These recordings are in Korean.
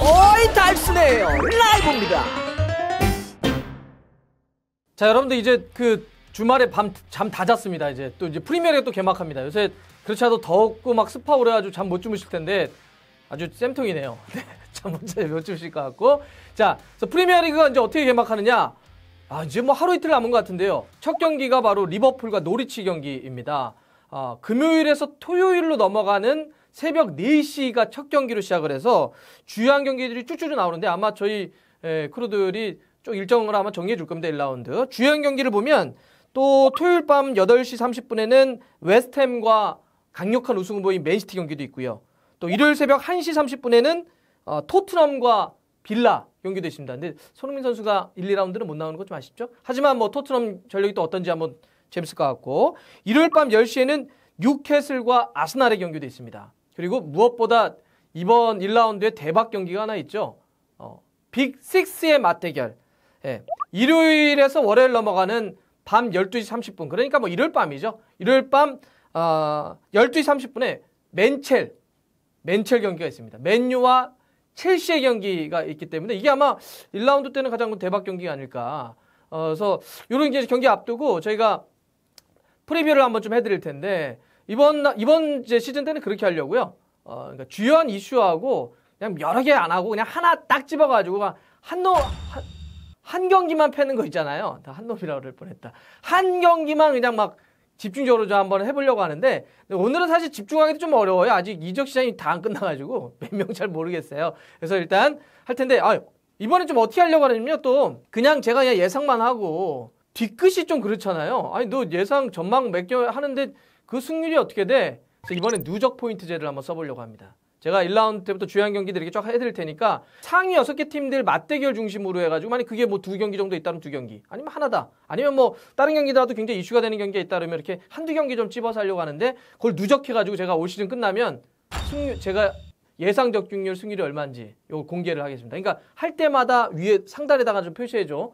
어이 달순해요. 라이브입니다. 자, 여러분들 이제 그 주말에 밤 잠 다 잤습니다. 이제 또 이제 프리미어리가 또 개막합니다. 요새 그렇지 않아도 덥고 막 습하고 그래가지고 잠 못 주무실 텐데 아주 쌤통이네요. 잠 못 주무실 것 같고. 자, 그래서 프리미어리그가 이제 어떻게 개막하느냐? 이제 뭐 하루 이틀 남은 것 같은데요. 첫 경기가 바로 리버풀과 노리치 경기입니다. 금요일에서 토요일로 넘어가는 새벽 4시가 첫 경기로 시작을 해서 주요한 경기들이 쭈쭈쭈 나오는데 아마 저희 크루들이 좀 일정을 아마 정리해 줄 겁니다. 1라운드. 주요한 경기를 보면 또 토요일 밤 8시 30분에는 웨스트햄과 강력한 우승 후보인 맨시티 경기도 있고요. 또 일요일 새벽 1시 30분에는 토트넘과 빌라 경기도 있습니다. 근데 손흥민 선수가 1, 2라운드는 못 나오는 거 좀 아쉽죠? 하지만 뭐 토트넘 전력이 또 어떤지 한번 재밌을 것 같고, 일요일 밤 10시에는 뉴캐슬과 아스날의 경기도 있습니다. 그리고 무엇보다 이번 1라운드에 대박 경기가 하나 있죠. 빅6의 맞대결. 예. 일요일에서 월요일 넘어가는 밤 12시 30분. 그러니까 뭐 일요일 밤이죠. 일요일 밤 12시 30분에 맨첼 경기가 있습니다. 맨유와 첼시의 경기가 있기 때문에 이게 아마 1라운드 때는 가장 대박 경기가 아닐까. 그래서 이런 경기 앞두고 저희가 프리뷰를 한번 좀 해드릴 텐데 이번 이제 시즌 때는 그렇게 하려고요. 그러니까 주요한 이슈하고 그냥 여러 개 안 하고 그냥 하나 딱 집어가지고 한 경기만 패는 거 있잖아요. 다 한 놈이라고 그럴 뻔했다. 한 경기만 그냥 막 집중적으로 좀 한번 해보려고 하는데 오늘은 사실 집중하기도 좀 어려워요. 아직 이적 시장이 다 안 끝나가지고 몇 명 잘 모르겠어요. 그래서 일단 할 텐데 이번엔 좀 어떻게 하려고 하냐면요. 또 그냥 제가 그냥 예상만 하고 뒤끝이 좀 그렇잖아요. 아니 너 예상 전망 몇 개 하는데 그 승률이 어떻게 돼? 그래서 이번엔 누적 포인트제를 한번 써보려고 합니다. 제가 1라운드 때부터 주요한 경기들 이렇게 쫙 해드릴 테니까 상위 6개 팀들 맞대결 중심으로 해가지고 만약 그게 뭐 2경기 정도 있다면 2경기 아니면 하나다 아니면 뭐 다른 경기더라도 굉장히 이슈가 되는 경기가 있다 그러면 이렇게 한두 경기 좀 찝어서 하려고 하는데 그걸 누적해가지고 제가 올 시즌 끝나면 제가 예상 적중률 승률이 얼마인지 이거 공개를 하겠습니다. 그러니까 할 때마다 위에 상단에다가 좀 표시해줘.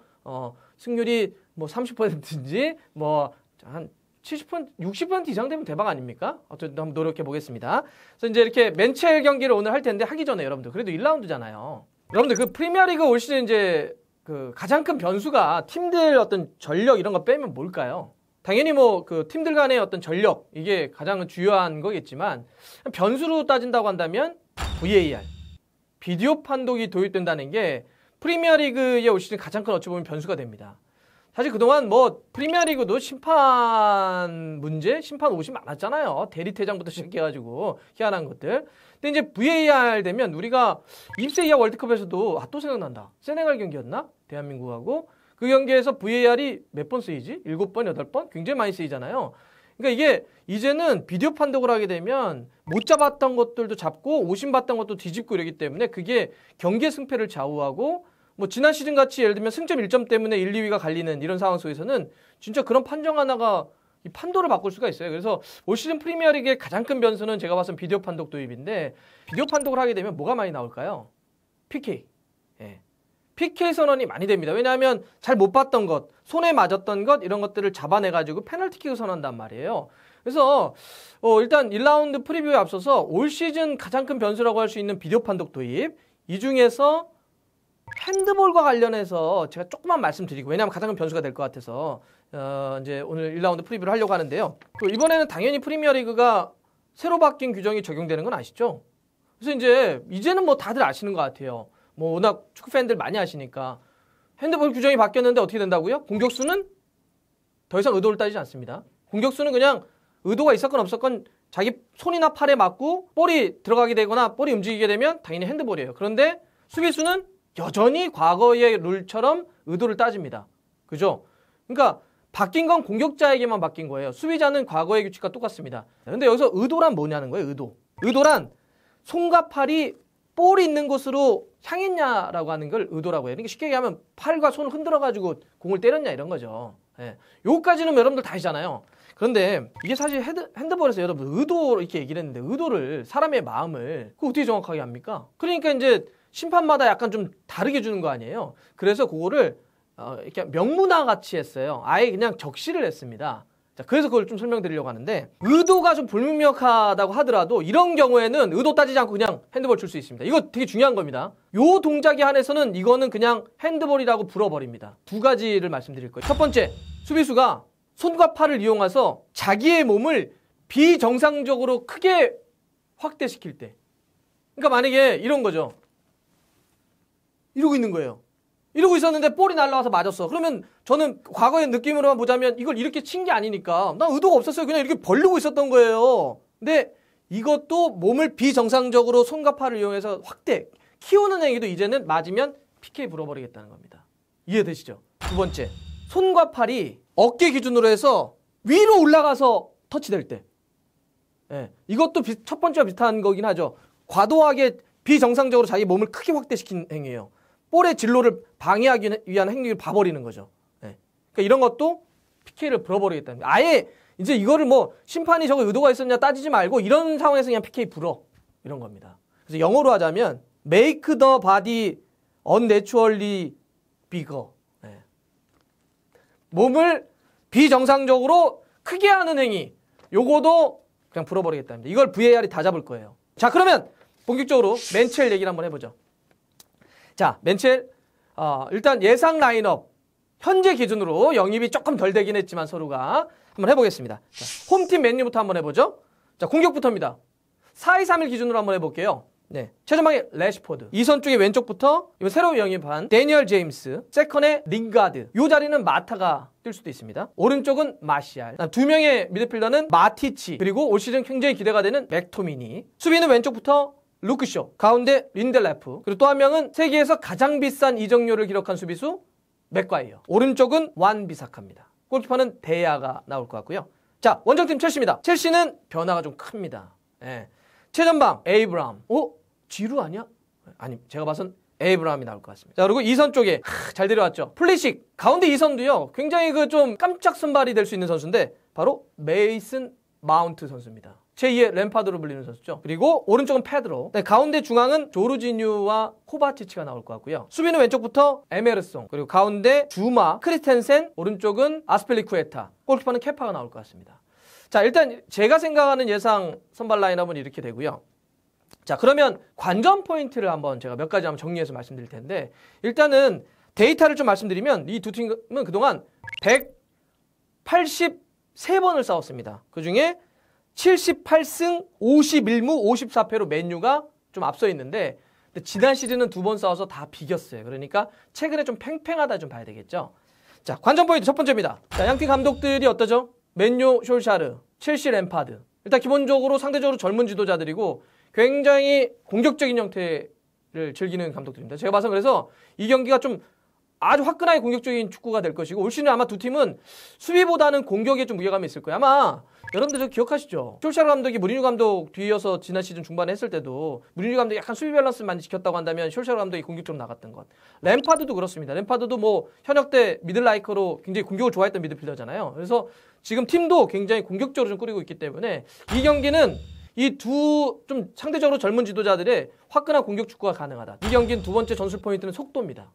승률이 뭐 30%인지 뭐 한 70%, 60% 이상 되면 대박 아닙니까? 어쨌든 한번 노력해 보겠습니다. 그래서 이제 이렇게 맨첼 경기를 오늘 할 텐데 하기 전에 여러분들 그래도 1라운드잖아요. 여러분들 그 프리미어리그 올 시즌 이제 그 가장 큰 변수가 팀들 어떤 전력 이런 거 빼면 뭘까요? 당연히 뭐 그 팀들 간의 어떤 전력 이게 가장 주요한 거겠지만 변수로 따진다고 한다면 VAR, 비디오 판독이 도입된다는 게 프리미어리그의 올 시즌 가장 큰 어찌 보면 변수가 됩니다. 사실 그동안 뭐 프리미어리그도 심판 문제, 심판 옷이 많았잖아요. 대리퇴장부터 시작해가지고 희한한 것들. 근데 이제 VAR 되면 우리가 20세 이하 월드컵에서도 또 생각난다. 세네갈 경기였나? 대한민국하고 그 경기에서 VAR이 몇 번 쓰이지? 7번, 8번? 굉장히 많이 쓰이잖아요. 그러니까 이게 이제는 비디오 판독을 하게 되면 못 잡았던 것들도 잡고 오심 봤던 것도 뒤집고 이러기 때문에 그게 경기의 승패를 좌우하고 뭐 지난 시즌 같이 예를 들면 승점 1점 때문에 1, 2위가 갈리는 이런 상황 속에서는 진짜 그런 판정 하나가 이 판도를 바꿀 수가 있어요. 그래서 올 시즌 프리미어리그의 가장 큰 변수는 제가 봐선 비디오 판독 도입인데 비디오 판독을 하게 되면 뭐가 많이 나올까요? PK. 예. PK 선언이 많이 됩니다. 왜냐하면 잘 못 봤던 것, 손에 맞았던 것 이런 것들을 잡아내가지고 페널티킥을 선언한단 말이에요. 그래서 일단 1라운드 프리뷰에 앞서서 올 시즌 가장 큰 변수라고 할 수 있는 비디오 판독 도입 이 중에서 핸드볼과 관련해서 제가 조금만 말씀드리고 왜냐하면 가장 큰 변수가 될 것 같아서 이제 오늘 1라운드 프리뷰를 하려고 하는데요. 이번에는 당연히 프리미어리그가 새로 바뀐 규정이 적용되는 건 아시죠? 그래서 이제는 뭐 다들 아시는 것 같아요. 뭐 워낙 축구 팬들 많이 아시니까 핸드볼 규정이 바뀌었는데 어떻게 된다고요? 공격수는 더 이상 의도를 따지지 않습니다. 공격수는 그냥 의도가 있었건 없었건 자기 손이나 팔에 맞고 볼이 들어가게 되거나 볼이 움직이게 되면 당연히 핸드볼이에요. 그런데 수비수는 여전히 과거의 룰처럼 의도를 따집니다. 그죠? 그러니까 바뀐 건 공격자에게만 바뀐 거예요. 수비자는 과거의 규칙과 똑같습니다. 근데 여기서 의도란 뭐냐는 거예요. 의도란 손과 팔이 볼이 있는 곳으로 향했냐라고 하는 걸 의도라고 해요. 그러니까 쉽게 얘기하면 팔과 손을 흔들어가지고 공을 때렸냐 이런 거죠. 예. 요거까지는 여러분들 다 아시잖아요. 그런데 이게 사실 핸드볼에서 여러분 의도 이렇게 얘기를 했는데 의도를 사람의 마음을 그거 어떻게 정확하게 합니까? 그러니까 이제 심판마다 약간 좀 다르게 주는 거 아니에요. 그래서 그거를 이렇게 명문화 같이 했어요. 아예 그냥 적시를 했습니다. 자, 그래서 그걸 좀 설명드리려고 하는데 의도가 좀 불명확하다고 하더라도 이런 경우에는 의도 따지지 않고 그냥 핸드볼 줄 수 있습니다. 이거 되게 중요한 겁니다. 요 동작에 한해서는 이거는 그냥 핸드볼이라고 불어버립니다. 두 가지를 말씀드릴 거예요. 첫 번째, 수비수가 손과 팔을 이용해서 자기의 몸을 비정상적으로 크게 확대시킬 때, 그러니까 만약에 이런 거죠. 이러고 있는 거예요. 이러고 있었는데 볼이 날아와서 맞았어. 그러면 저는 과거의 느낌으로만 보자면 이걸 이렇게 친 게 아니니까 난 의도가 없었어요. 그냥 이렇게 벌리고 있었던 거예요. 근데 이것도 몸을 비정상적으로 손과 팔을 이용해서 확대, 키우는 행위도 이제는 맞으면 PK 불어버리겠다는 겁니다. 이해되시죠? 두 번째, 손과 팔이 어깨 기준으로 해서 위로 올라가서 터치될 때. 예, 이것도 첫 번째와 비슷한 거긴 하죠. 과도하게 비정상적으로 자기 몸을 크게 확대시킨 행위예요. 볼의 진로를 방해하기 위한 행위를 봐버리는 거죠. 예. 그러니까 이런 것도 PK를 불어버리겠다는 거예요. 아예 이제 이거를 뭐 심판이 저거 의도가 있었냐 따지지 말고 이런 상황에서 그냥 PK 불어. 이런 겁니다. 그래서 영어로 하자면 make the body unnaturally bigger. 예. 몸을 비정상적으로 크게 하는 행위. 요거도 그냥 불어버리겠답니다. 이걸 VAR이 다 잡을 거예요. 자, 그러면 본격적으로 맨첼 얘기를 한번 해보죠. 자, 맨첼 일단 예상 라인업 현재 기준으로 영입이 조금 덜 되긴 했지만 서로가 한번 해보겠습니다. 자, 홈팀 맨유부터 한번 해보죠. 자, 공격부터입니다. 4-2-3-1 기준으로 한번 해볼게요. 네, 최전방에 레시포드, 이선 쪽에 왼쪽부터 이번 새로 영입한 데니얼 제임스, 세컨에 링가드, 이 자리는 마타가 뛸 수도 있습니다. 오른쪽은 마시알, 두 명의 미드필더는 마티치, 그리고 올 시즌 굉장히 기대가 되는 맥토미니. 수비는 왼쪽부터 루크쇼, 가운데 린델레프, 그리고 또 한 명은 세계에서 가장 비싼 이적료를 기록한 수비수 맥과이어. 오른쪽은 완 비사카입니다. 골키퍼는 데야가 나올 것 같고요. 자, 원정팀 첼시입니다. 첼시는 변화가 좀 큽니다. 예. 최전방 에이브람. 지루 아니야? 아니, 제가 봐선 에이브람이 나올 것 같습니다. 자, 그리고 이선 쪽에 잘 데려왔죠. 플리식. 가운데 이선도요. 굉장히 그 좀 깜짝 선발이 될 수 있는 선수인데 바로 메이슨 마운트 선수입니다. 제2의 램파드로 불리는 선수죠. 그리고 오른쪽은 페드로. 네, 가운데 중앙은 조르지뉴와 코바치치가 나올 것 같고요. 수비는 왼쪽부터 에메르송, 그리고 가운데 주마, 크리스텐센, 오른쪽은 아스펠리쿠에타, 골키퍼는 케파가 나올 것 같습니다. 자, 일단 제가 생각하는 예상 선발 라인업은 이렇게 되고요. 자, 그러면 관전 포인트를 한번 제가 몇 가지 한번 정리해서 말씀드릴 텐데, 일단은 데이터를 좀 말씀드리면 이 두 팀은 그동안 183번을 싸웠습니다. 그중에 78승 51무 54패로 맨유가 좀 앞서 있는데, 근데 지난 시즌은 2번 싸워서 다 비겼어요. 그러니까 최근에 좀 팽팽하다 좀 봐야 되겠죠. 자, 관전 포인트 첫 번째입니다. 자, 양팀 감독들이 어떠죠? 맨유 솔샤르, 첼시 램파드. 일단 기본적으로 상대적으로 젊은 지도자들이고 굉장히 공격적인 형태를 즐기는 감독들입니다. 제가 봐서 그래서 이 경기가 좀 아주 화끈하게 공격적인 축구가 될 것이고, 올 시즌 아마 두 팀은 수비보다는 공격에 좀 무게감이 있을 거예요. 아마 여러분들 저 기억하시죠? 솔샤르 감독이 무리뉴 감독 뒤이어서 지난 시즌 중반에 했을 때도 무리뉴 감독이 약간 수비 밸런스를 많이 지켰다고 한다면 솔샤르 감독이 공격적으로 나갔던 것. 램파드도 그렇습니다. 램파드도 뭐 현역 때 미들라이커로 굉장히 공격을 좋아했던 미드필더잖아요. 그래서 지금 팀도 굉장히 공격적으로 좀 꾸리고 있기 때문에 이 경기는 이 두 좀 상대적으로 젊은 지도자들의 화끈한 공격 축구가 가능하다. 이 경기는 두 번째 전술 포인트는 속도입니다.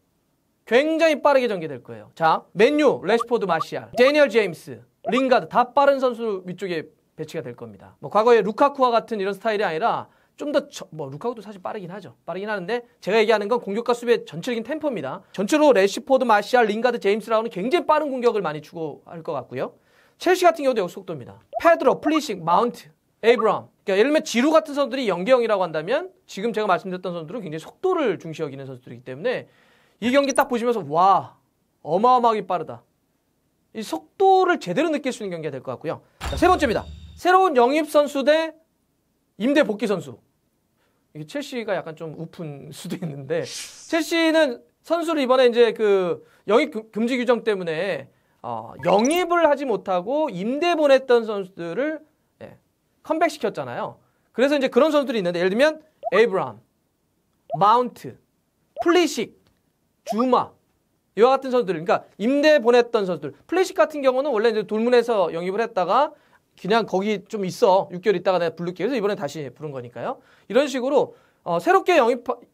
굉장히 빠르게 전개될 거예요. 자, 맨유, 레시포드, 마시알, 데니얼 제임스, 링가드 다 빠른 선수 위쪽에 배치가 될 겁니다. 뭐 과거에 루카쿠와 같은 이런 스타일이 아니라 좀 더 루카쿠도 사실 빠르긴 하죠. 빠르긴 하는데 제가 얘기하는 건 공격과 수비의 전체적인 템포입니다. 전체로 레시포드, 마시알, 링가드, 제임스라고는 굉장히 빠른 공격을 많이 추구할 것 같고요. 첼시 같은 경우도 역시 속도입니다. 페드로, 플리식, 마운트, 에이브람. 그러니까 예를 들면 지루 같은 선수들이 0대0이라고 한다면 지금 제가 말씀드렸던 선수들은 굉장히 속도를 중시 여기는 선수들이기 때문에 이 경기 딱 보시면서 와, 어마어마하게 빠르다. 이 속도를 제대로 느낄 수 있는 경기가 될 것 같고요. 자, 세 번째입니다. 새로운 영입 선수 대 임대 복귀 선수. 이게 첼시가 약간 좀 우픈 수도 있는데, 첼시는 선수를 이번에 이제 그 영입 금지 규정 때문에 영입을 하지 못하고 임대 보냈던 선수들을 컴백시켰잖아요. 그래서 이제 그런 선수들이 있는데, 예를 들면 에이브람, 마운트, 플리식, 주마, 이와 같은 선수들, 그러니까 임대 보냈던 선수들. 플리식 같은 경우는 원래 이제 돌문에서 영입을 했다가 그냥 거기 좀 있어, 6개월 있다가 내가 부를게. 그래서 이번에 다시 부른 거니까요. 이런 식으로 새롭게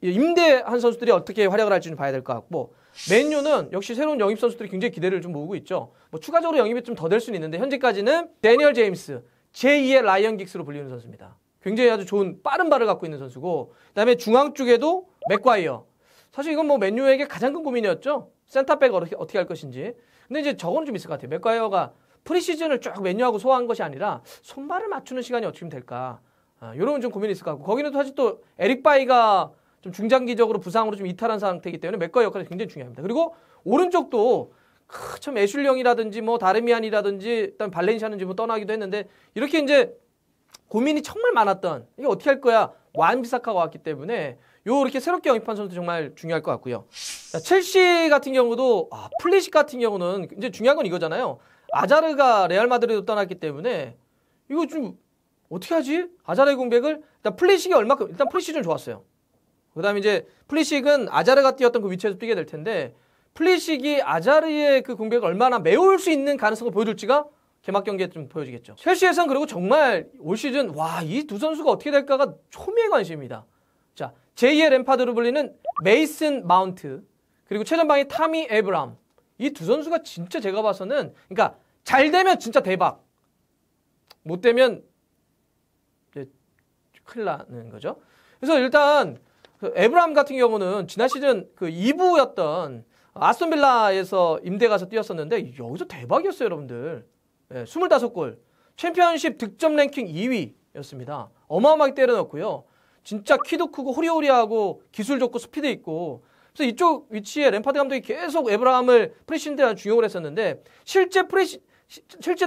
임대한 선수들이 어떻게 활약을 할지는 봐야 될 것 같고, 맨유는 역시 새로운 영입 선수들이 굉장히 기대를 좀 모으고 있죠. 뭐 추가적으로 영입이 좀 더 될 수는 있는데 현재까지는 데니얼 제임스, 제2의 라이언 긱스로 불리는 선수입니다. 굉장히 아주 좋은 빠른 발을 갖고 있는 선수고, 그다음에 중앙 쪽에도 맥과이어. 사실 이건 뭐 맨유에게 가장 큰 고민이었죠. 센터백을 어떻게 할 것인지. 근데 이제 저거는 좀 있을 것 같아요. 맥과이어가 프리시즌을 쭉 맨유하고 소화한 것이 아니라 손발을 맞추는 시간이 어떻게 될까. 이런 좀 고민이 있을 것 같고, 거기는 사실 또 에릭 바이가 좀 중장기적으로 부상으로 좀 이탈한 상태이기 때문에 맥과이어 역할이 굉장히 중요합니다. 그리고 오른쪽도 참 애슐령이라든지 뭐 다르미안이라든지 일단 발렌시아는 지금 떠나기도 했는데 이렇게 이제 고민이 정말 많았던, 이게 어떻게 할 거야, 완비사카가 왔기 때문에 이렇게 새롭게 영입한 선수 정말 중요할 것 같고요. 자, 첼시 같은 경우도 플리식 같은 경우는 이제 중요한 건 이거잖아요. 아자르가 레알 마드리드 떠났기 때문에 이거 좀 어떻게 하지? 아자르의 공백을 일단 플리식이 얼마큼, 일단 프리시즌 좋았어요. 그다음에 이제 플리식은 아자르가 뛰었던 그 위치에서 뛰게 될 텐데 플리식이 아자르의 그 공백을 얼마나 메울 수 있는 가능성을 보여줄지가 개막 경기에 좀 보여지겠죠. 첼시에선 그리고 정말 올 시즌 이 두 선수가 어떻게 될까가 초미의 관심입니다. 자, 제2의 램파드로 불리는 메이슨 마운트, 그리고 최전방의 타미 에브람. 이 두 선수가 진짜 제가 봐서는, 그러니까 잘 되면 진짜 대박, 못 되면 이제 큰일 나는 거죠. 그래서 일단 그 에브람 같은 경우는 지난 시즌 그 2부였던 아스톤빌라에서 임대 가서 뛰었었는데 여기서 대박이었어요, 여러분들. 25골, 챔피언십 득점 랭킹 2위였습니다. 어마어마하게 때려넣었고요. 진짜 키도 크고 호리호리하고 기술 좋고 스피드 있고, 그래서 이쪽 위치에 램파드 감독이 계속 에브라함을 프리시즌 때 중용을 했었는데 실제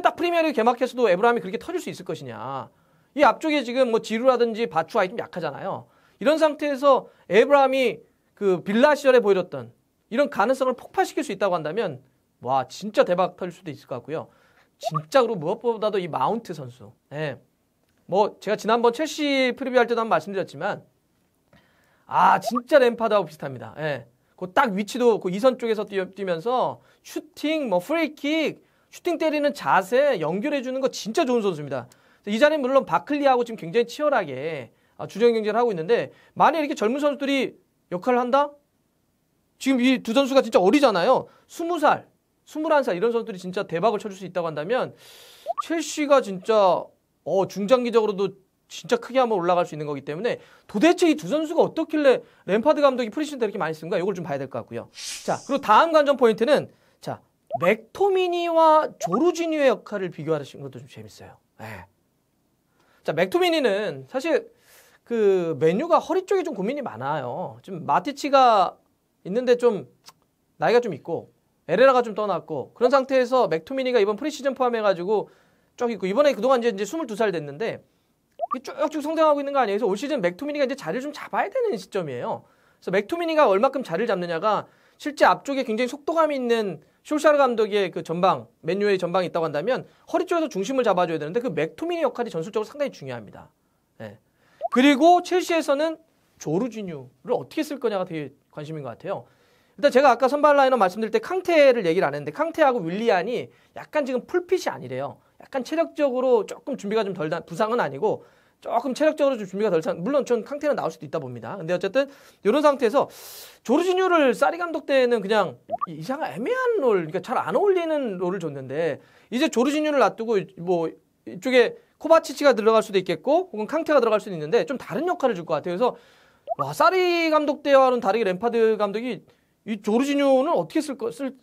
딱 프리미어리그 개막해서도 에브라함이 그렇게 터질 수 있을 것이냐. 이 앞쪽에 지금 뭐 지루라든지 바추아이 좀 약하잖아요. 이런 상태에서 에브라함이 그 빌라 시절에 보여줬던 이런 가능성을 폭발시킬 수 있다고 한다면 진짜 대박 터질 수도 있을 것 같고요. 진짜 그리고 무엇보다도 이 마운트 선수. 뭐 제가 지난번 첼시 프리뷰할 때도 한번 말씀드렸지만 진짜 램파드하고 비슷합니다. 그 딱 위치도 그 2선 쪽에서 뛰면서 슈팅, 뭐 프리킥, 슈팅 때리는 자세 연결해 주는 거 진짜 좋은 선수입니다. 이 자리는 물론 바클리하고 지금 굉장히 치열하게 주전 경쟁을 하고 있는데, 만약에 이렇게 젊은 선수들이 역할을 한다? 지금 이 두 선수가 진짜 어리잖아요. 20살, 21살 이런 선수들이 진짜 대박을 쳐줄 수 있다고 한다면 첼시가 진짜 중장기적으로도 진짜 크게 한번 올라갈 수 있는 거기 때문에 도대체 이 두 선수가 어떻길래 램파드 감독이 프리시즌 때 이렇게 많이 쓴가, 이걸 좀 봐야 될 것 같고요. 자, 그리고 다음 관전 포인트는 자, 맥토미니와 조르지뉴의 역할을 비교하는 것도 좀 재밌어요. 자, 맥토미니는 사실 그 맨유가 허리 쪽에 좀 고민이 많아요. 지금 마티치가 있는데 좀 나이가 좀 있고 에레라가 좀 떠났고 그런 상태에서 맥토미니가 이번 프리시즌 포함해가지고 쭉 있고, 이번에 그동안 이제 22살 됐는데 쭉쭉 성장하고 있는 거 아니에요. 그래서 올 시즌 맥토미니가 이제 자리를 좀 잡아야 되는 시점이에요. 그래서 맥토미니가 얼마큼 자리를 잡느냐가 실제 앞쪽에 굉장히 속도감 있는 숄샤르 감독의 그 전방, 맨유의 전방이 있다고 한다면 허리 쪽에서 중심을 잡아줘야 되는데 그 맥토미니 역할이 전술적으로 상당히 중요합니다. 그리고 첼시에서는 조르지뉴를 어떻게 쓸 거냐가 되게 관심인 것 같아요. 일단 제가 아까 선발 라인업 말씀드릴 때 캉테를 얘기를 안 했는데 캉테하고 윌리안이 약간 지금 풀핏이 아니래요. 약간 체력적으로 조금 준비가 좀 덜, 부상은 아니고 조금 체력적으로 좀 준비가 덜, 물론 전 캉테는 나올 수도 있다 봅니다. 근데 어쨌든 이런 상태에서 조르지뉴를 사리 감독 때는 그냥 이상한 애매한 롤, 그러니까 잘 안 어울리는 롤을 줬는데 이제 조르지뉴를 놔두고 뭐 이쪽에 코바치치가 들어갈 수도 있겠고 혹은 캉테가 들어갈 수도 있는데 좀 다른 역할을 줄 것 같아요. 그래서 사리 감독 때와는 다르게 램파드 감독이 이 조르지뉴는 어떻게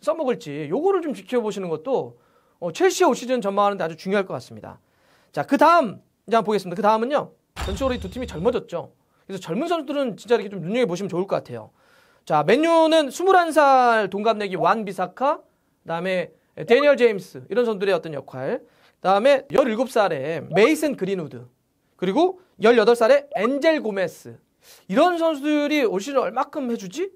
써먹을지 요거를 좀 지켜보시는 것도 첼시 올 시즌 전망하는데 아주 중요할 것 같습니다. 자, 그 다음 이제 한번 보겠습니다. 그 다음은요, 전체적으로 이 두 팀이 젊어졌죠. 그래서 젊은 선수들은 진짜 이렇게 좀 눈여겨보시면 좋을 것 같아요. 자, 맨유는 21살 동갑내기 완 비사카, 그다음에 데니얼 제임스 이런 선수들의 어떤 역할, 그다음에 17살의 메이슨 그린우드, 그리고 18살의 엔젤 고메스, 이런 선수들이 올 시즌 얼마큼 해주지?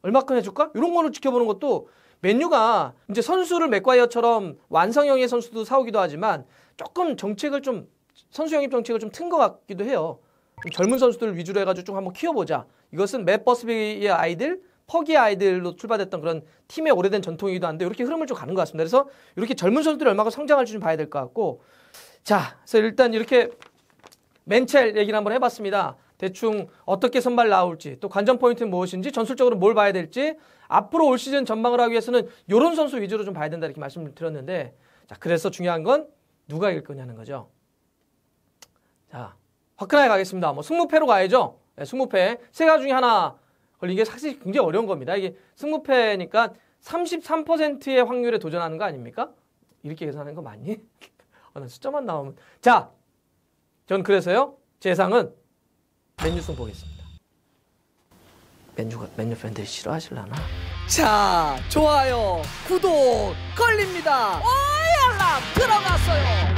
얼마큼 해줄까? 이런 거를 지켜보는 것도, 맨유가 이제 선수를 맥과이어처럼 완성형의 선수도 사오기도 하지만 조금 정책을 좀, 선수 영입 정책을 좀 튼 것 같기도 해요. 좀 젊은 선수들 위주로 해가지고 좀 한번 키워보자. 이것은 맷 버스비의 아이들, 퍼기의 아이들로 출발했던 그런 팀의 오래된 전통이기도 한데 이렇게 흐름을 좀 가는 것 같습니다. 그래서 이렇게 젊은 선수들이 얼마나 성장할지 좀 봐야 될 것 같고, 자, 그래서 일단 이렇게 맨첼 얘기를 한번 해봤습니다. 대충 어떻게 선발 나올지, 또 관전 포인트는 무엇인지, 전술적으로 뭘 봐야 될지, 앞으로 올 시즌 전망을 하기 위해서는 이런 선수 위주로 좀 봐야 된다 이렇게 말씀을 드렸는데, 자, 그래서 중요한 건 누가 이길 거냐는 거죠. 자, 화끈하게 가겠습니다. 뭐 승무패로 가야죠. 네, 승무패. 세 가지 중에 하나 걸리는 게 사실 굉장히 어려운 겁니다. 이게 승무패니까 33%의 확률에 도전하는 거 아닙니까? 이렇게 계산하는 거 맞니? 나 숫자만 나오면. 자, 전 그래서요, 제 예상은 맨유승 보겠습니다. 맨유 팬들이 싫어하실라나? 자, 좋아요, 구독 걸립니다. 알람 들어갔어요.